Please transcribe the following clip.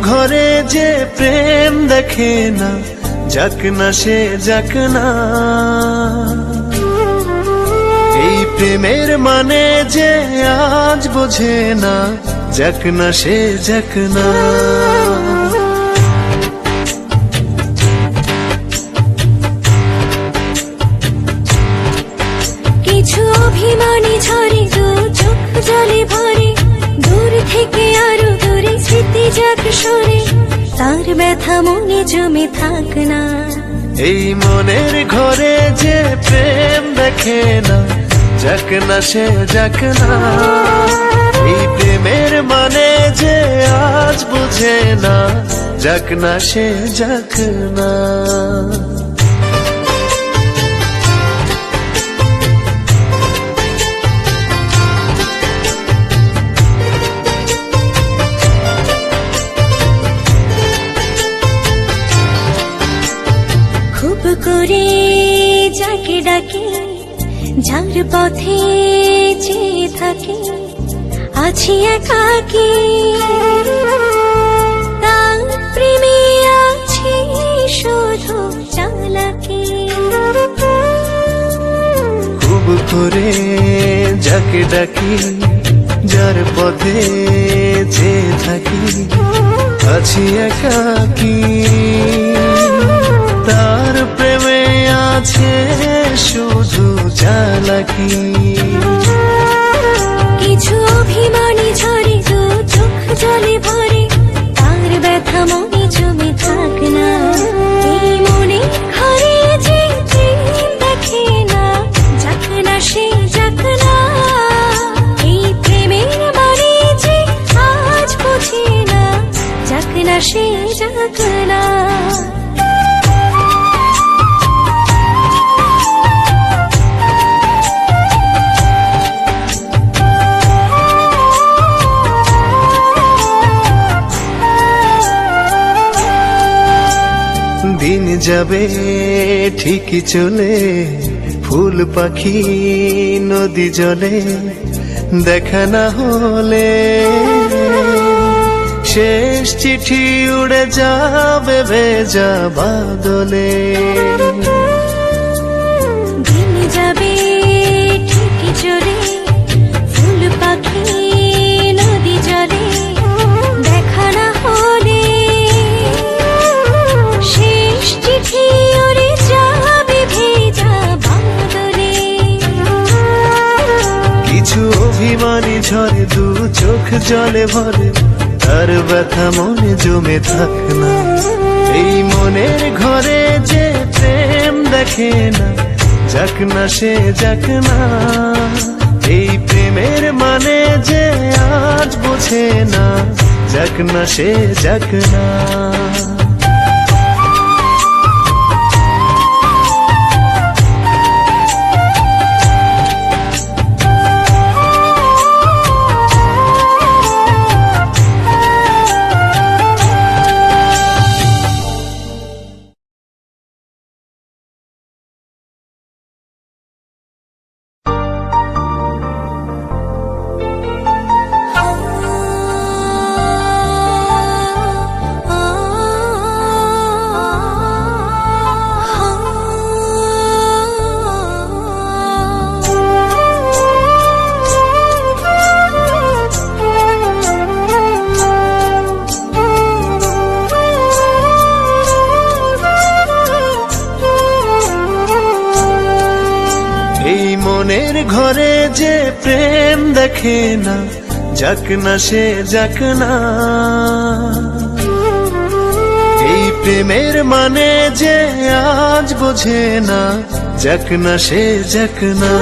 ঘরে যে প্রেম দেখে না, যাক না সে যাক না। এই প্রেমের মানে যে আজ বোঝে না, যাক না সে যাক না। কিছু অভিমানী ঝরে দু চোখ জলে ভরে, দূর থেকে আরো দূরে স্মৃতি যাক সরে, তার ব্যথা মনে জমে থাক না। এই মনের ঘরে যে প্রেম দেখে না, যাক না সে যাক না। এই প্রেমের মানে যে আজ বুঝে না, যাক না সে যাক না। খুব করে যাকে ডাকে, যার পথে চেয়ে থাকে, আছি একাকী, তার প্রেমে আছি শুধু চালাকি। খুব করে যাকে ডাকি, যার পথে চেয়ে থাকি, আছি একাকী, তার প্রেমে আছে শুধু চালাকি। কিছু অভিমানী ঝরে দু চোখ জলে ভরে, তার ব্যথা মনে জমে থাক না। এই মনে ঘরে যে প্রেম দেখে না, যাক না সে যাক না। এই প্রেমের মানে যে আজ বোঝে না, যাক না সে যাক না। দিন যাবে ঠিকই চলে, ফুল পাখি নদী জলে, দেখা না হলে শেষ চিঠি উড়ে যাবে ভেজা বাদলে। দিন যাবে ঠিকই চলে, ফুল পাখি নদী জলে, দেখা না হলে শেষ চিঠি উড়ে যাবে ভেজা বাদলে। কিছু অভিমানী ঝরে দু চোখ জলে ভরে, তার ব্যথা মনে জমে থাক না। এই মনের ঘরে যে প্রেম দেখে না, যাক না সে যাক না। এই প্রেমের মানে যে আজ বোঝে না, যাক না সে যাক না। মনের ঘরে যে প্রেম দেখে না, যাক না সে যাক না। এই প্রেমের মানে যে আজ বোঝে না, যাক না সে যাক না।